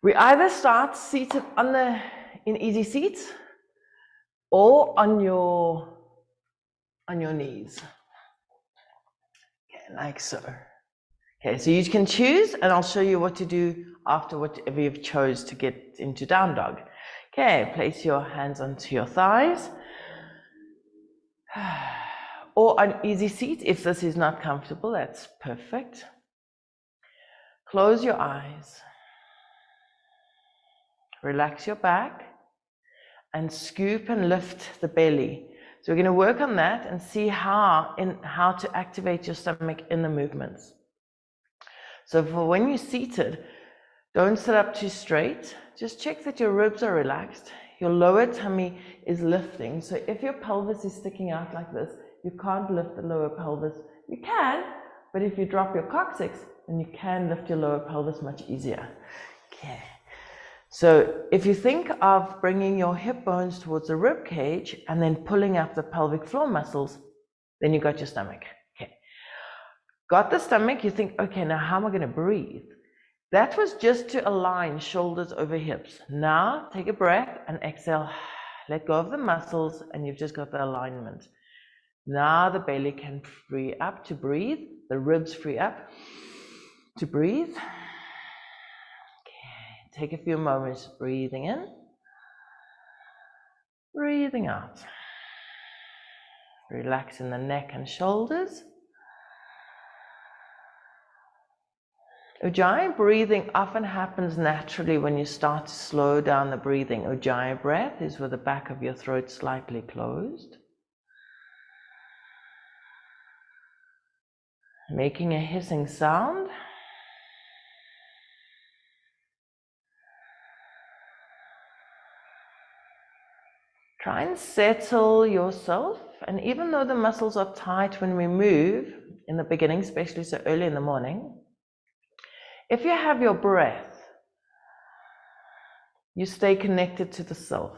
We either start seated in easy seats or on your knees. Okay, like so. Okay, so you can choose, and I'll show you what to do after whatever you've chose to get into down dog. Okay, place your hands onto your thighs. Or an easy seat, if this is not comfortable, that's perfect. Close your eyes. Relax your back and scoop and lift the belly. So we're going to work on that and see how to activate your stomach in the movements. So for when you're seated, don't sit up too straight. Just check that your ribs are relaxed. Your lower tummy is lifting. So if your pelvis is sticking out like this, you can't lift the lower pelvis. You can, but if you drop your coccyx, then you can lift your lower pelvis much easier. Okay. So if you think of bringing your hip bones towards the rib cage and then pulling up the pelvic floor muscles, then you got your stomach. Okay. Got the stomach, you think, okay, now how am I going to breathe? That was just to align shoulders over hips. Now take a breath and exhale. Let go of the muscles and you've just got the alignment. Now the belly can free up to breathe. The ribs free up to breathe. Okay. Take a few moments breathing in, breathing out. Relaxing the neck and shoulders. Ujjayi breathing often happens naturally when you start to slow down the breathing. Ujjayi breath is with the back of your throat slightly closed. Making a hissing sound. Try and settle yourself, and even though the muscles are tight when we move, in the beginning, especially so early in the morning, if you have your breath, you stay connected to the self.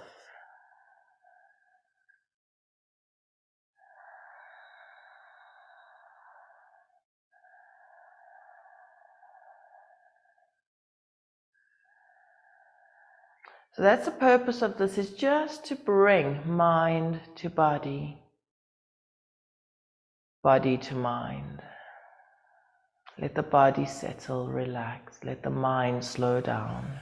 So that's the purpose of this, is just to bring mind to body, body to mind. Let the body settle, relax. Let the mind slow down.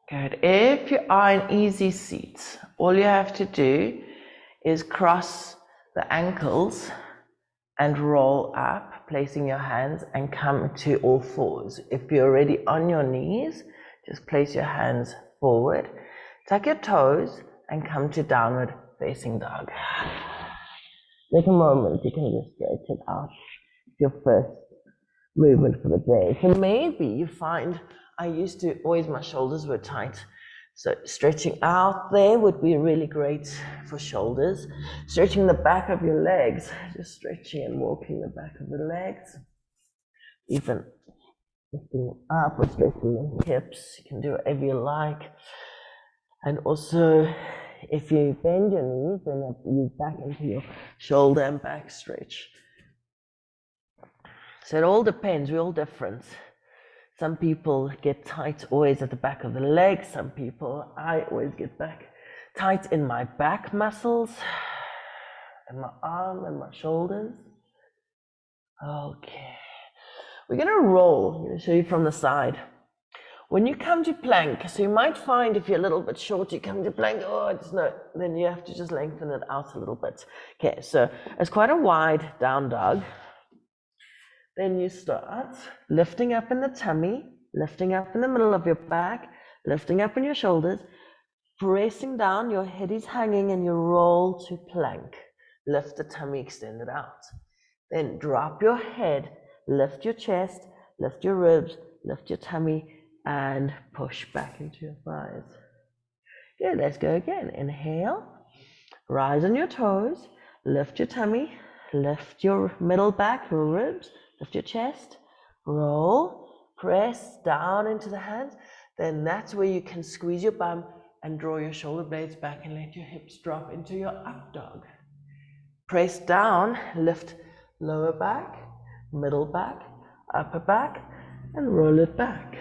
Good. If you are in easy seats, all you have to do is cross the ankles and roll up, placing your hands and come to all fours. If you're already on your knees, just place your hands forward, tuck your toes and come to downward facing dog. Take a moment, you can just stretch it out. Your first movement for the day. So maybe you find, I used to always, my shoulders were tight. So stretching out there would be really great for shoulders. Stretching the back of your legs, just stretching and walking the back of the legs. Even lifting up or stretching the hips, you can do whatever you like. And also, if you bend your knees, then you back into your shoulder and back stretch. So it all depends, we're all different. Some people get tight always at the back of the legs. Some people, I always get tight in my back muscles, and my arm and my shoulders. Okay. We're going to roll. I'm going to show you from the side. When you come to plank, so you might find if you're a little bit short, you come to plank, then you have to just lengthen it out a little bit. Okay, so it's quite a wide down dog. Then you start lifting up in the tummy, lifting up in the middle of your back, lifting up in your shoulders, pressing down, your head is hanging and you roll to plank. Lift the tummy, extend it out. Then drop your head, lift your chest, lift your ribs, lift your tummy, and push back into your thighs. Good, let's go again. Inhale, rise on your toes, lift your tummy, lift your middle back, your ribs, lift your chest, roll, Press down into the hands. Then that's where you can squeeze your bum and draw your shoulder blades back and let your hips drop into your up dog. Press down, lift lower back, middle back, upper back, and roll it back.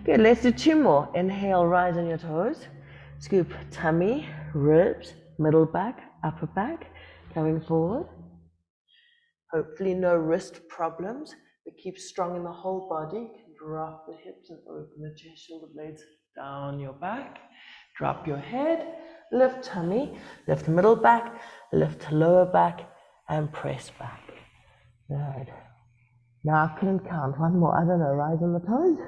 Good, let's do 2 more. Inhale, rise on your toes. Scoop tummy, ribs, middle back, upper back, coming forward. Hopefully no wrist problems, but keep strong in the whole body. You can drop the hips and open the chest, shoulder blades down your back. Drop your head, lift tummy, lift middle back, lift lower back, and press back. Good. Now I couldn't count. 1 more. I don't know. Rise on the toes.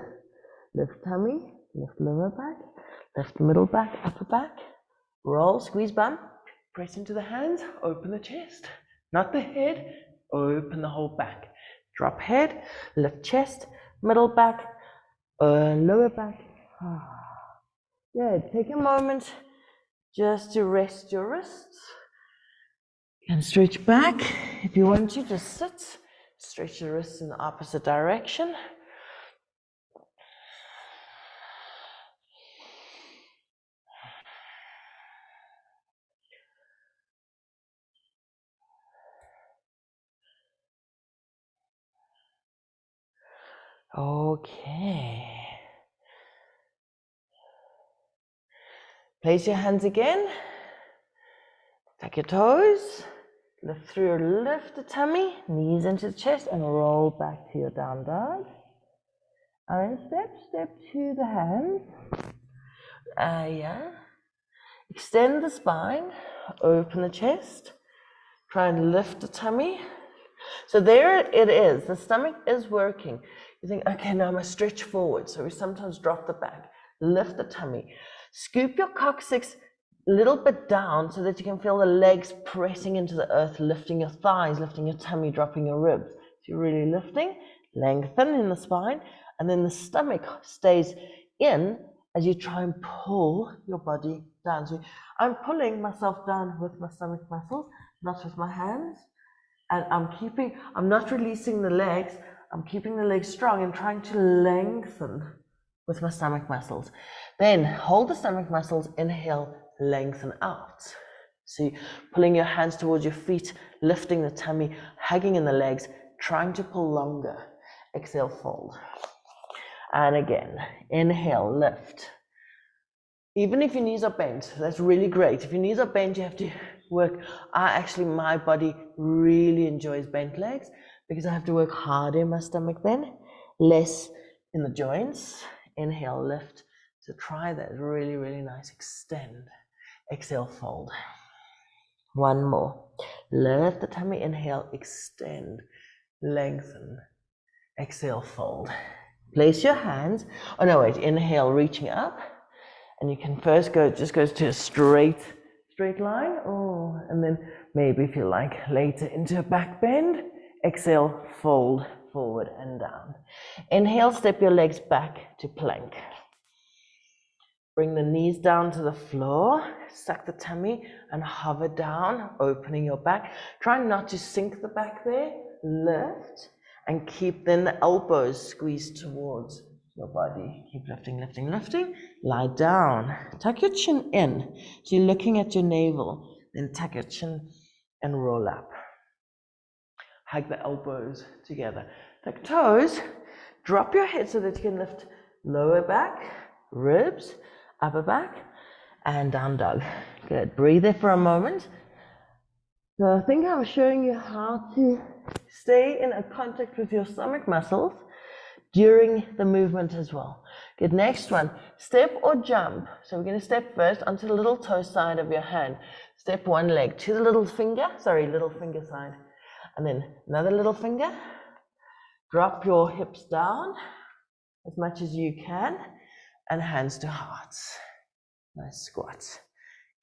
Lift tummy, lift lower back, lift middle back, upper back. Roll, squeeze bum, press into the hands, open the chest. Not the head, open the whole back. Drop head, lift chest, middle back, lower back. Good. Take a moment just to rest your wrists. You can stretch back. If you want to, just sit. Stretch your wrists in the opposite direction. Okay. Place your hands again. Tuck your toes. Lift through, lift the tummy, knees into the chest, and roll back to your down dog. And then step to the hands. Extend the spine, open the chest. Try and lift the tummy. So there it is. The stomach is working. You think, okay, now I'm going to stretch forward. So we sometimes drop the back. Lift the tummy. Scoop your coccyx a little bit down so that you can feel the legs pressing into the earth, lifting your thighs, lifting your tummy, dropping your ribs. So you're really lifting, lengthen in the spine, and then the stomach stays in as you try and pull your body down. So I'm pulling myself down with my stomach muscles, not with my hands. And I'm not releasing the legs, I'm keeping the legs strong and trying to lengthen with my stomach muscles. Then hold the stomach muscles, inhale, lengthen out. So you're pulling your hands towards your feet, lifting the tummy, hugging in the legs, trying to pull longer. Exhale, fold. And again, inhale, lift. Even if your knees are bent, that's really great. If your knees are bent, you have to work. My body really enjoys bent legs because I have to work harder in my stomach then, less in the joints. Inhale, lift. So try that. Really, really nice. Extend. Exhale, fold. 1 more. Lift the tummy. Inhale, extend, lengthen. Exhale, fold. Place your hands. Oh no, wait. Inhale, reaching up. And you can first just go to a straight line. And then maybe if you like later into a back bend. Exhale, fold forward and down. Inhale, step your legs back to plank. Bring the knees down to the floor, suck the tummy and hover down, opening your back. Try not to sink the back there. Lift and keep then the elbows squeezed towards your body. Keep lifting, lifting, lifting. Lie down. Tuck your chin in. So you're looking at your navel. Then tuck your chin and roll up. Hug the elbows together. Tuck toes. Drop your head so that you can lift lower back, ribs, upper back, and down dog. Good. Breathe there for a moment. So I think I was showing you how to stay in a contact with your stomach muscles during the movement as well. Good. Next one, step or jump. So we're going to step first onto the little toe side of your hand. Step one leg to the little finger side. And then another little finger. Drop your hips down as much as you can. And hands to hearts. Nice squats.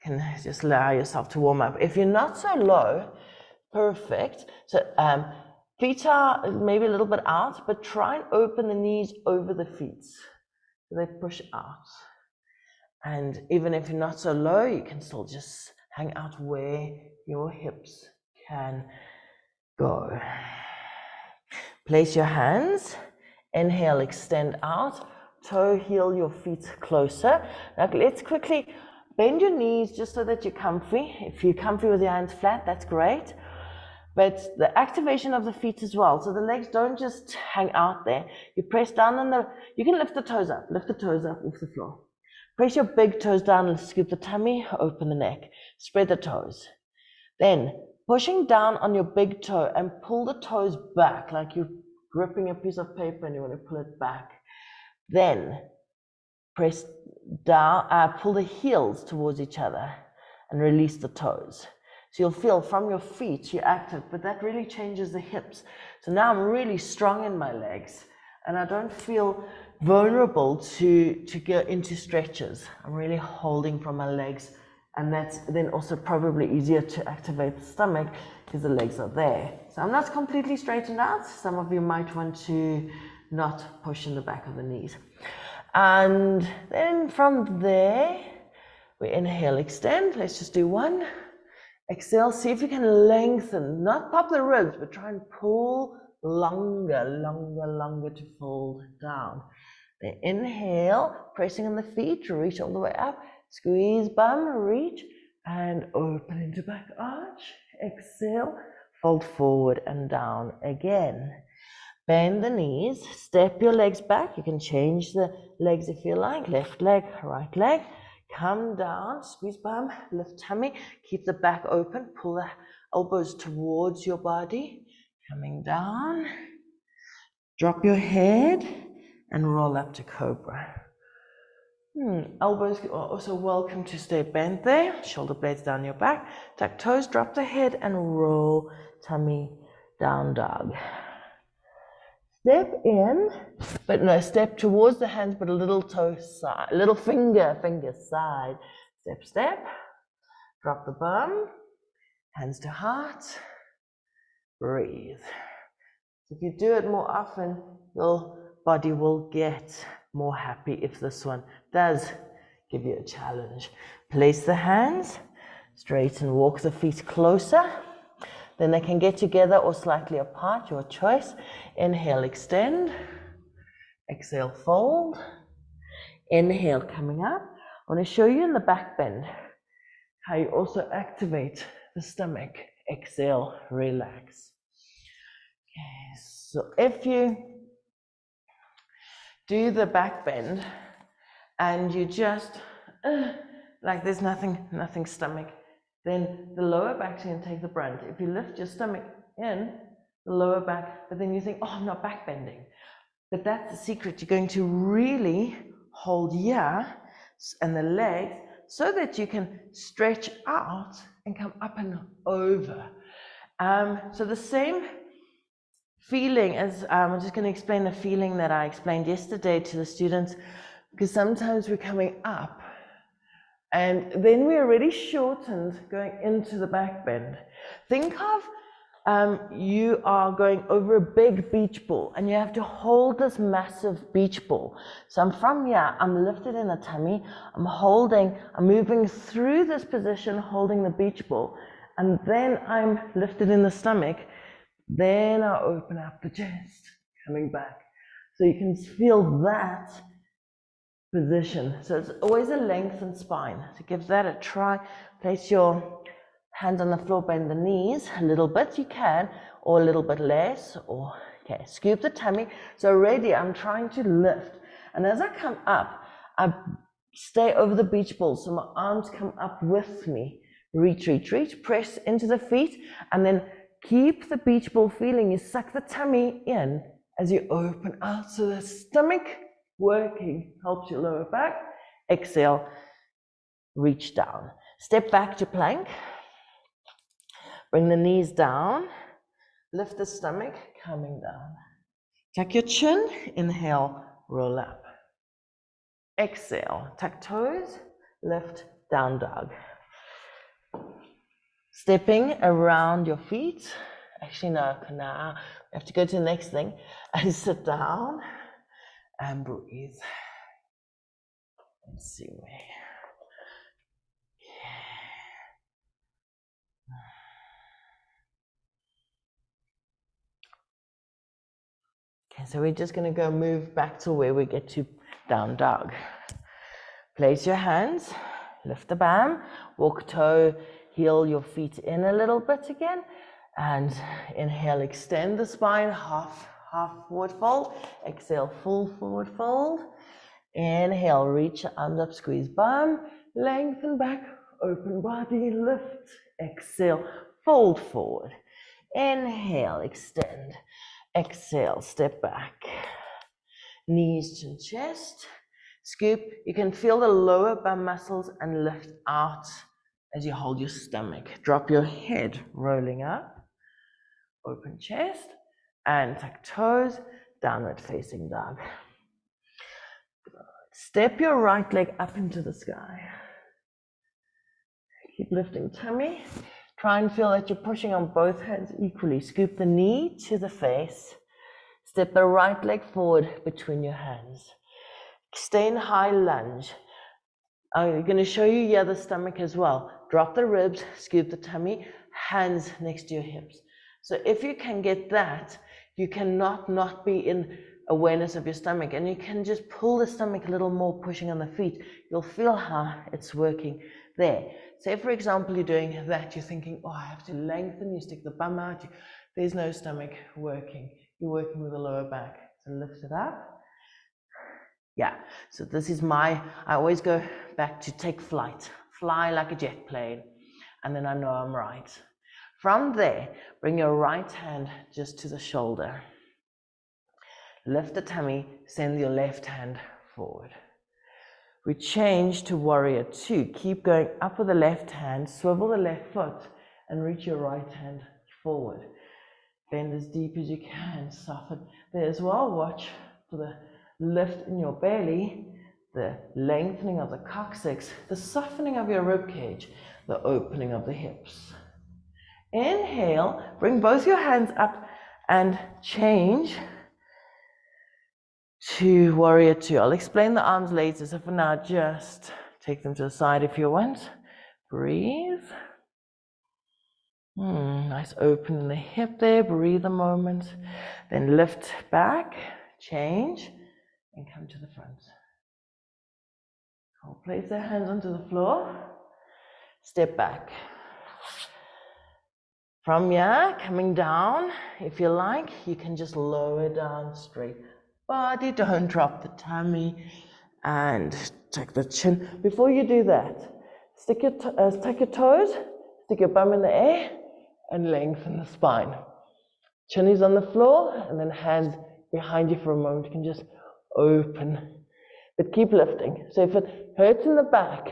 You can just allow yourself to warm up. If you're not so low, perfect. So feet are maybe a little bit out, but try and open the knees over the feet. So they push out. And even if you're not so low, you can still just hang out where your hips can go. Place your hands. Inhale, extend out. Toe, heel your feet closer. Now let's quickly bend your knees just so that you're comfy. If you're comfy with your hands flat, that's great. But the activation of the feet as well. So the legs don't just hang out there. You press down on you can lift the toes up off the floor. Press your big toes down and scoop the tummy, open the neck. Spread the toes. Then pushing down on your big toe and pull the toes back like you're gripping a piece of paper and you want to pull it back. Then press down, pull the heels towards each other and release the toes. So you'll feel from your feet you're active, but that really changes the hips. So now I'm really strong in my legs and I don't feel vulnerable to go into stretches. I'm really holding from my legs, and that's then also probably easier to activate the stomach because the legs are there. So I'm not completely straightened out. Some of you might want to not push in the back of the knees. And then from there, we inhale, extend. Let's just do one. Exhale, see if you can lengthen, not pop the ribs, but try and pull longer to fold down. Then inhale, pressing on the feet, reach all the way up, squeeze bum, reach, and open into back arch. Exhale, fold forward and down again. Bend the knees, step your legs back. You can change the legs if you like, left leg, right leg. Come down, squeeze bum, lift tummy, keep the back open, pull the elbows towards your body, coming down, drop your head and roll up to cobra. Elbows are also welcome to stay bent there, shoulder blades down your back, tuck toes, drop the head and roll tummy down dog. Step in, but no, step towards the hands, but a little toe side, little finger side. Step, drop the bum, hands to heart, breathe. If you do it more often, your body will get more happy if this one does give you a challenge. Place the hands, straighten, walk the feet closer. Then they can get together or slightly apart, your choice. Inhale, extend. Exhale, fold. Inhale, coming up. I want to show you in the back bend how you also activate the stomach. Exhale, relax. Okay, so if you do the back bend and you just, like there's nothing stomach, then the lower back's going to take the brunt. If you lift your stomach in, the lower back, but then you think, oh, I'm not back bending. But that's the secret. You're going to really hold here and the legs so that you can stretch out and come up and over. So the same feeling as, I'm just going to explain the feeling that I explained yesterday to the students, because sometimes we're coming up and then we're already shortened going into the back bend. Think of you are going over a big beach ball and you have to hold this massive beach ball. So I'm from here, I'm lifted in the tummy, I'm moving through this position, holding the beach ball, and then I'm lifted in the stomach. Then I open up the chest, coming back. So you can feel that position. So it's always a lengthened spine. So give that a try. Place your hands on the floor, bend the knees a little bit, you can, or a little bit less, or, okay, scoop the tummy. So already I'm trying to lift. And as I come up, I stay over the beach ball, so my arms come up with me. Reach, press into the feet, and then keep the beach ball feeling. You suck the tummy in as you open out, so the stomach working helps your lower back. Exhale, reach down. Step back to plank. Bring the knees down. Lift the stomach, coming down. Tuck your chin. Inhale, roll up. Exhale, tuck toes, lift, down dog. Stepping around your feet. Actually, no, now we have to go to the next thing. And sit down and breathe. Let's see where. Okay, so we're just going to go move back to where we get to down dog. Place your hands, lift the bam, walk toe, heel your feet in a little bit again, and inhale, extend the spine, half forward fold, exhale, full forward fold, inhale, reach your arms up, squeeze bum, lengthen back, open body, lift, exhale, fold forward, inhale, extend, exhale, step back, knees to chest, scoop. You can feel the lower bum muscles and lift out as you hold your stomach. Drop your head, rolling up, open chest, and tuck toes, downward facing dog. Step your right leg up into the sky. Keep lifting tummy. Try and feel that you're pushing on both hands equally. Scoop the knee to the face. Step the right leg forward between your hands. Stay in high lunge. I'm going to show you the stomach as well. Drop the ribs, scoop the tummy, hands next to your hips. So if you can get that, you cannot not be in awareness of your stomach, and you can just pull the stomach a little more, pushing on the feet. You'll feel how it's working there. Say, for example, you're doing that, you're thinking, oh, I have to lengthen, you stick the bum out, there's no stomach working. You're working with the lower back. So lift it up. Yeah, so this is I always go back to take flight, fly like a jet plane, and then I know I'm right. From there, bring your right hand just to the shoulder. Lift the tummy, send your left hand forward. We change to warrior two. Keep going up with the left hand, swivel the left foot, and reach your right hand forward. Bend as deep as you can, soften there as well. Watch for the lift in your belly, the lengthening of the coccyx, the softening of your rib cage, the opening of the hips. Inhale, bring both your hands up and change to warrior two. I'll explain the arms later, so for now just take them to the side if you want. Breathe. Nice open in the hip there, breathe a moment. Then lift back, change, and come to the front. I'll place their hands onto the floor, step back. From here, coming down, if you like, you can just lower down straight body, don't drop the tummy, and tuck the chin. Before you do that, tuck your toes, stick your bum in the air, and lengthen the spine. Chin is on the floor, and then hands behind you for a moment. You can just open, but keep lifting. So if it hurts in the back,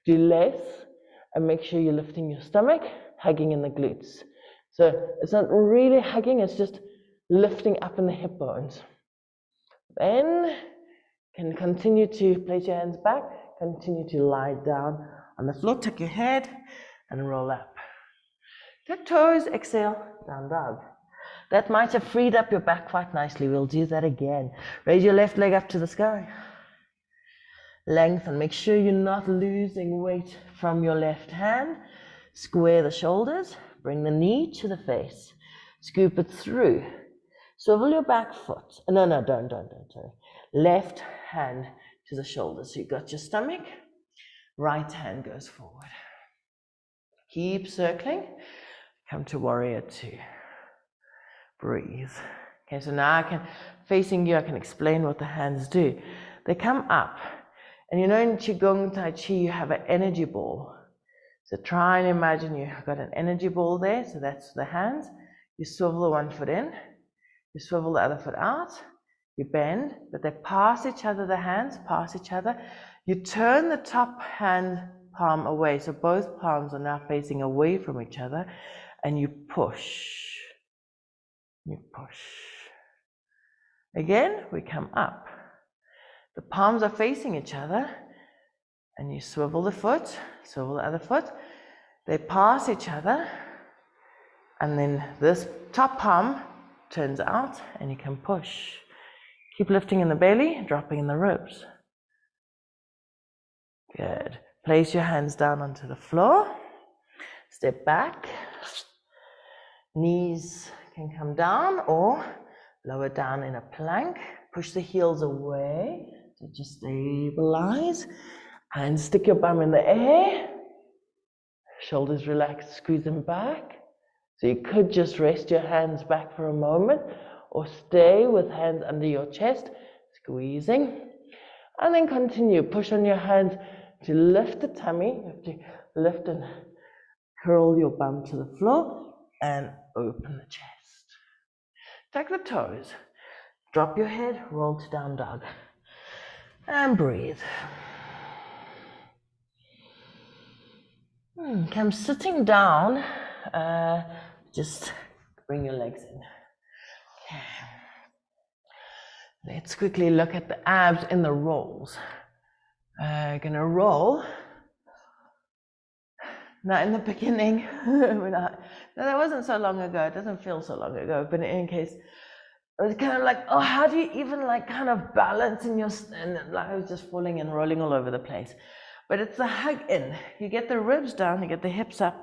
do less, and make sure you're lifting your stomach, hugging in the glutes. So it's not really hugging, it's just lifting up in the hip bones. Then can continue to place your hands back, continue to lie down on the floor, tuck your head, and roll up. Tuck toes, exhale, down dog. That might have freed up your back quite nicely. We'll do that again. Raise your left leg up to the sky. Lengthen, make sure you're not losing weight from your left hand. Square the shoulders, bring the knee to the face. Scoop it through. Swivel your back foot. No, don't, sorry. Left hand to the shoulders. So you've got your stomach, right hand goes forward. Keep circling. Come to warrior two. Breathe. Okay, so now facing you, I can explain what the hands do. They come up. And you know in Qigong Tai Chi, you have an energy ball. So try and imagine you've got an energy ball there. So that's the hands. You swivel the one foot in. You swivel the other foot out. You bend, but they pass each other, the hands pass each other. You turn the top hand palm away. So both palms are now facing away from each other. And you push. You push. Again, we come up. The palms are facing each other, and you swivel the foot, swivel the other foot. They pass each other, and then this top palm turns out, and you can push. Keep lifting in the belly, dropping in the ribs. Good. Place your hands down onto the floor. Step back. Knees can come down, or Lower down in a plank, push the heels away, so just stabilize, and stick your bum in the air, shoulders relaxed, squeeze them back. So you could just rest your hands back for a moment, or stay with hands under your chest, squeezing, and then continue, push on your hands to lift the tummy. You have to lift and curl your bum to the floor, and open the chest. Tuck the toes, drop your head, roll to down dog, and breathe. Come sitting down, just bring your legs in. Okay. Let's quickly look at the abs in the rolls. Gonna roll. Now in the beginning, no, that wasn't so long ago, it doesn't feel so long ago, but in any case, it was kind of like, oh, how do you even like kind of balance in your, and like I was just falling and rolling all over the place. But it's the hug in. You get the ribs down, you get the hips up,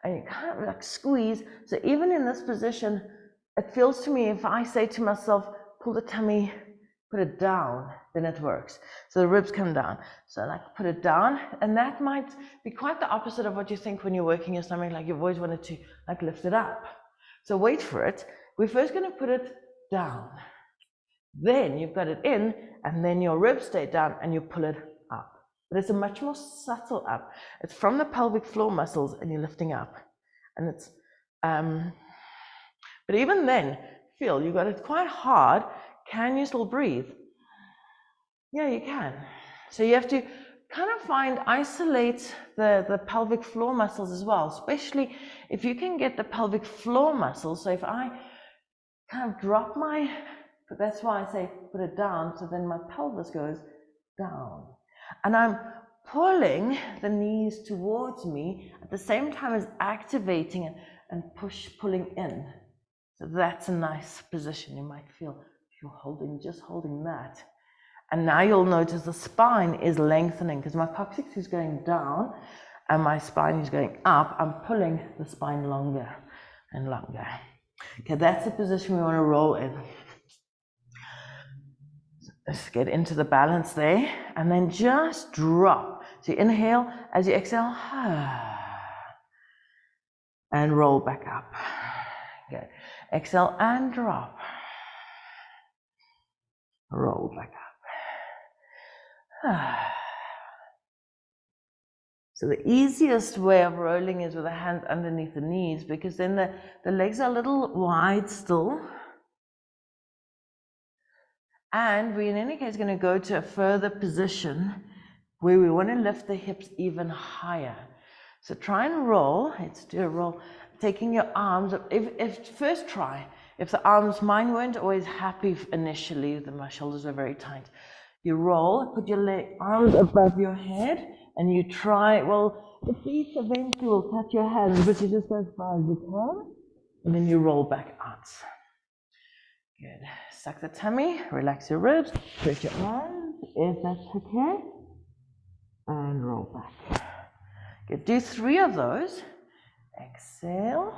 and you kind of like squeeze. So even in this position, it feels to me, if I say to myself, pull the tummy, put it down, then it works. So the ribs come down. So like put it down, and that might be quite the opposite of what you think when you're working your stomach, like you've always wanted to like lift it up. So wait for it. We're first going to put it down. Then you've got it in, and then your ribs stay down, and you pull it up. But it's a much more subtle up. It's from the pelvic floor muscles, and you're lifting up. And it's, but even then, feel you got it quite hard. Can you still breathe? Yeah, you can. So you have to kind of isolate the pelvic floor muscles as well, especially if you can get the pelvic floor muscles. So if I kind of drop that's why I say put it down, so then my pelvis goes down. And I'm pulling the knees towards me at the same time as activating and pulling in. So that's a nice position. You might feel if you're just holding that. And now you'll notice the spine is lengthening because my coccyx is going down and my spine is going up. I'm pulling the spine longer and longer. Okay, that's the position we want to roll in. Let's get into the balance there, and then just drop. So you inhale, as you exhale, and roll back up. Good. Exhale and drop. Roll back up. So the easiest way of rolling is with the hands underneath the knees, because then the legs are a little wide still. And we're in any case going to go to a further position where we want to lift the hips even higher. So try and roll. Let's do a roll. Taking your arms up. First try. If the arms, mine weren't always happy initially, my shoulders were very tight. You roll, put your arms above your head, and you try, well, the feet eventually will touch your hands, but you just go as far as you can, and then you roll back out. Good. Suck the tummy, relax your ribs, stretch your arms, if that's okay, and roll back. Good. Do 3 of those. Exhale.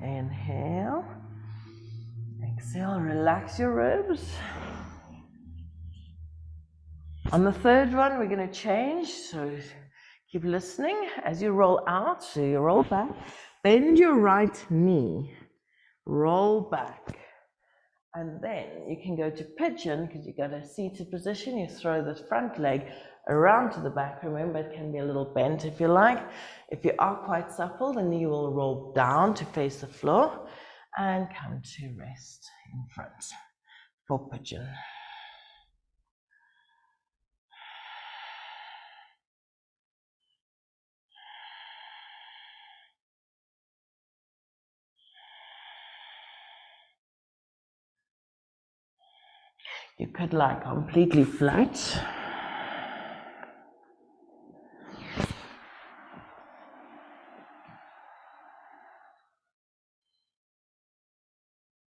Inhale. Exhale, relax your ribs. On the 3rd one, we're going to change, so keep listening as you roll out. So you roll back, bend your right knee, roll back, and then you can go to pigeon because you got a seated position. You throw the front leg around to the back. Remember, it can be a little bent if you like. If you are quite supple, the knee will roll down to face the floor and come to rest in front for pigeon. You could lie completely flat.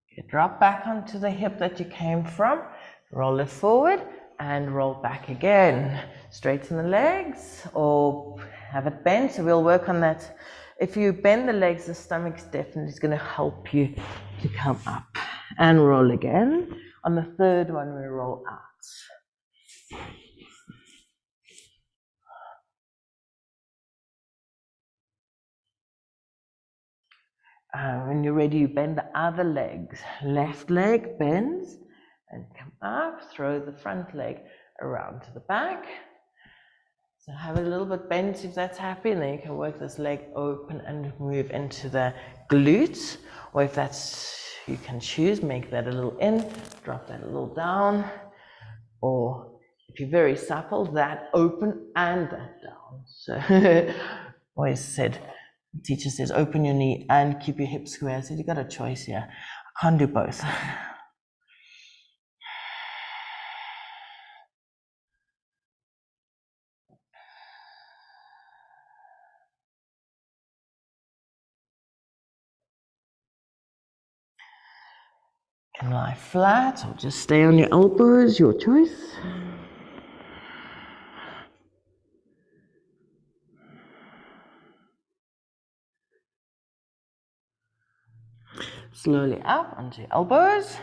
You drop back onto the hip that you came from, roll it forward and roll back again. Straighten the legs or have it bent, so we'll work on that If you bend the legs, the stomach's definitely going to help you to come up. And roll again. On the third one, we roll out. When you're ready, you bend the other legs. Left leg bends and come up. Throw the front leg around to the back. So have it a little bit bent if that's happy, and then you can work this leg open and move into the glutes. Or if that's, you can choose, make that a little in, drop that a little down. Or if you're very supple, that open and that down. So always said, the teacher says, open your knee and keep your hips square. I said, you got a choice here. I can't do both. You can lie flat or just stay on your elbows, your choice. Slowly up onto your elbows.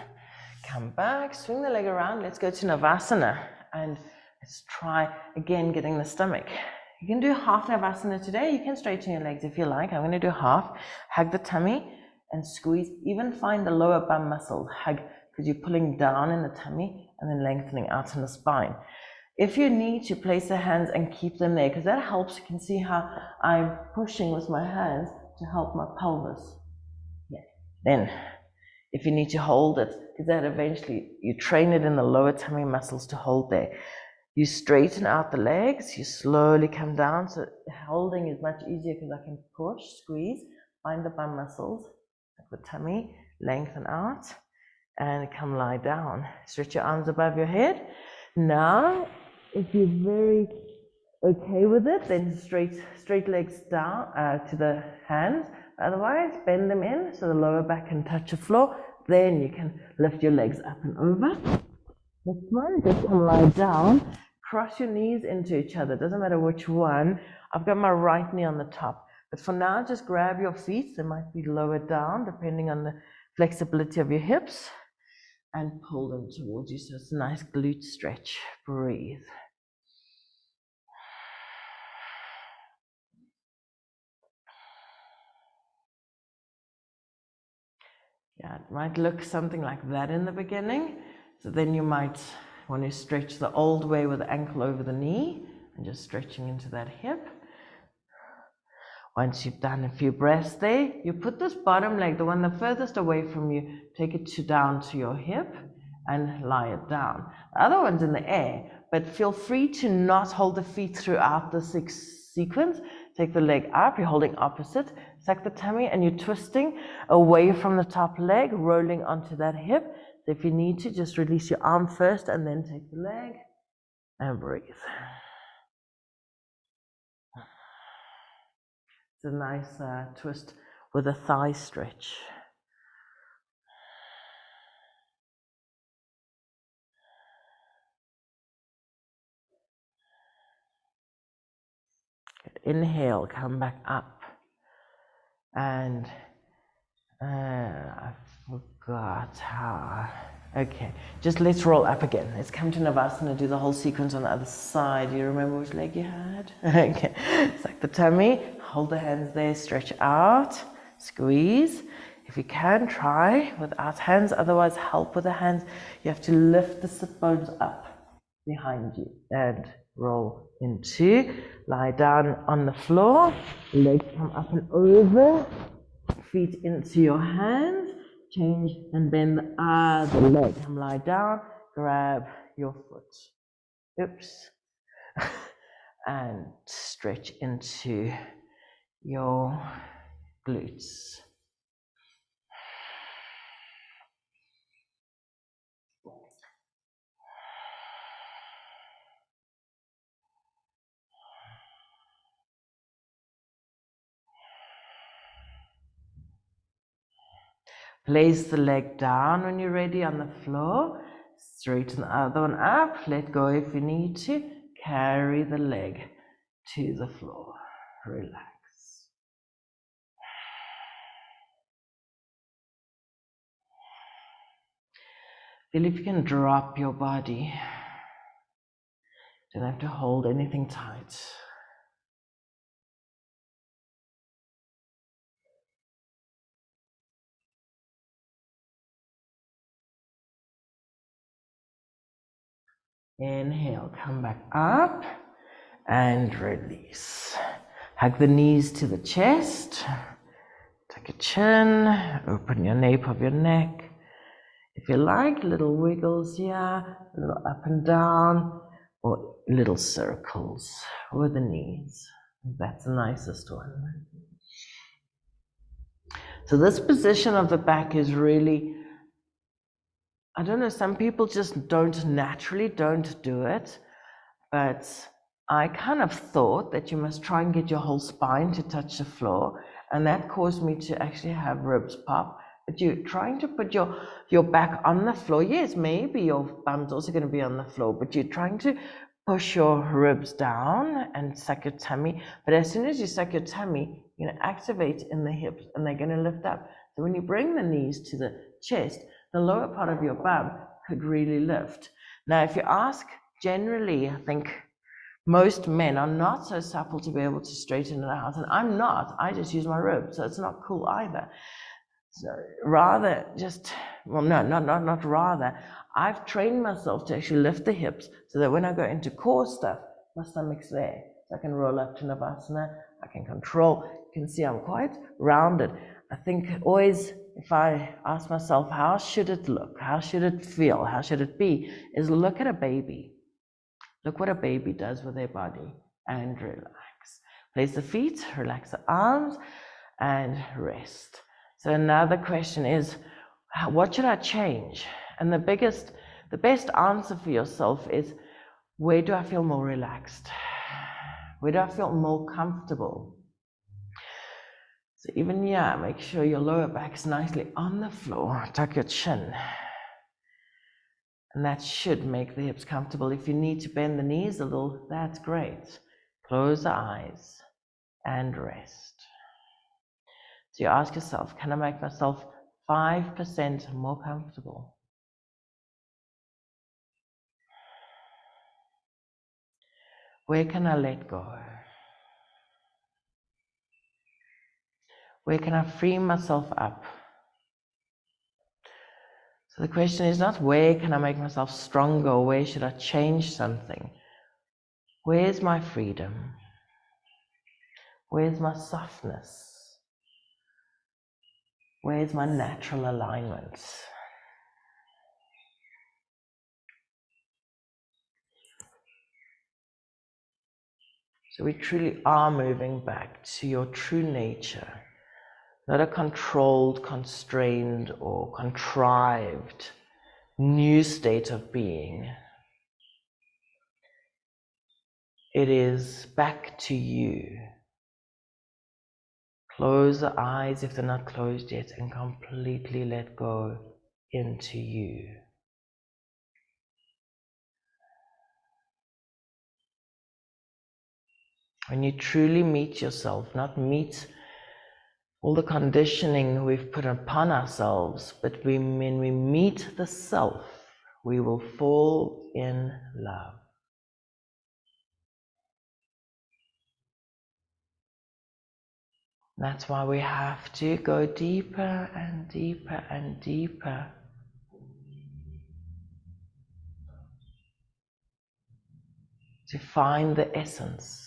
Come back, swing the leg around. Let's go to Navasana. And let's try again getting the stomach. You can do half Navasana today. You can straighten your legs if you like. I'm going to do half. Hug the tummy and squeeze. Even find the lower bum muscle. Hug, because you're pulling down in the tummy and then lengthening out in the spine. If you need to, place the hands and keep them there, because that helps. You can see how I'm pushing with my hands to help my pelvis. Yeah. Then, if you need to hold it, because that eventually, you train it in the lower tummy muscles to hold there. You straighten out the legs, you slowly come down, so holding is much easier because I can push, squeeze, find the bum muscles, the tummy, lengthen out, and come lie down. Stretch your arms above your head. Now, if you're very okay with it, then straight legs down to the hands. Otherwise, bend them in so the lower back can touch the floor. Then you can lift your legs up and over. Next one, just come lie down. Cross your knees into each other. Doesn't matter which one. I've got my right knee on the top. But for now, just grab your feet. They might be lower down depending on the flexibility of your hips. And pull them towards you. So it's a nice glute stretch. Breathe. Yeah, it might look something like that in the beginning. So then you might want to stretch the old way with the ankle over the knee and just stretching into that hip. Once you've done a few breaths there, you put this bottom leg, the one the furthest away from you, take it down to your hip and lie it down. The other one's in the air, but feel free to not hold the feet throughout the sequence. Take the leg up, you're holding opposite, suck the tummy, and you're twisting away from the top leg, rolling onto that hip. So if you need to, just release your arm first and then take the leg and breathe. It's a nice twist with a thigh stretch. Inhale, come back up. And I forgot how. Okay, just let's roll up again. Let's come to Navasana, do the whole sequence on the other side. Do you remember which leg you had? Okay, it's like the tummy. Hold the hands there, stretch out, squeeze. If you can, try without hands. Otherwise, help with the hands. You have to lift the sit bones up behind you and roll into. Lie down on the floor. Legs come up and over. Feet into your hands. Change and bend the other leg. Come lie down. Grab your foot. Oops. And stretch into your glutes. Place the leg down when you're ready on the floor. Straighten the other one up. Let go if you need to. Carry the leg to the floor. Relax. Feel if you can drop your body. Don't have to hold anything tight. Inhale, come back up and release. Hug the knees to the chest. Take a chin, open your nape of your neck. If you like, little wiggles here, a little up and down, or little circles with the knees. That's the nicest one. So this position of the back is really, I don't know, some people just don't do it, but I kind of thought that you must try and get your whole spine to touch the floor, and that caused me to actually have ribs pop. But you're trying to put your back on the floor. Yes, maybe your bum's also going to be on the floor, but you're trying to push your ribs down and suck your tummy. But as soon as you suck your tummy, you're going to activate in the hips, and they're going to lift up. So when you bring the knees to the chest, the lower part of your bum could really lift. Now, if you ask, generally, I think most men are not so supple to be able to straighten it out, and I'm not. I just use my ribs, so it's not cool either. So rather just, well, no, not rather. I've trained myself to actually lift the hips so that when I go into core stuff, my stomach's there. So I can roll up to Navasana, I can control. You can see I'm quite rounded. I think always, if I ask myself, how should it look? How should it feel? How should it be? Is look at a baby. Look what a baby does with their body and relax. Place the feet, relax the arms, and rest. So another question is, what should I change? And the best answer for yourself is, where do I feel more relaxed? Where do I feel more comfortable? So even here, make sure your lower back's nicely on the floor. Tuck your chin. And that should make the hips comfortable. If you need to bend the knees a little, that's great. Close the eyes and rest. So you ask yourself, can I make myself 5% more comfortable? Where can I let go? Where can I free myself up? So the question is not where can I make myself stronger, or where should I change something? Where's my freedom? Where's my softness? Where's my natural alignment? So we truly are moving back to your true nature, not a controlled, constrained, or contrived new state of being. It is back to you. Close the eyes if they're not closed yet, and completely let go into you. When you truly meet yourself, not meet all the conditioning we've put upon ourselves, but when we meet the self, we will fall in love. That's why we have to go deeper and deeper and deeper. To find the essence.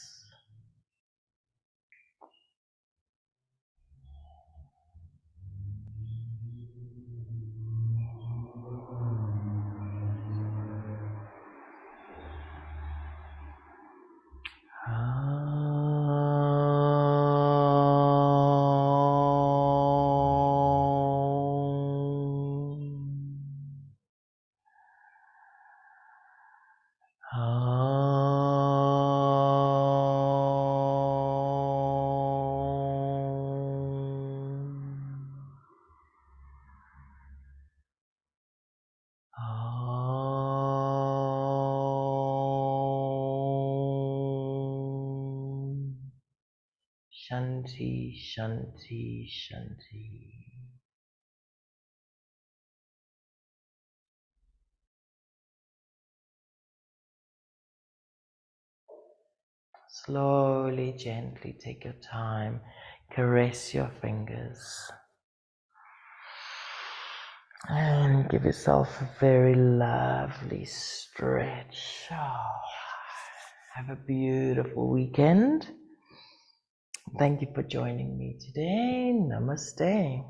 Shanti, Shanti, Shanti. Slowly, gently take your time. Caress your fingers. And give yourself a very lovely stretch. Have a beautiful weekend. Thank you for joining me today. Namaste.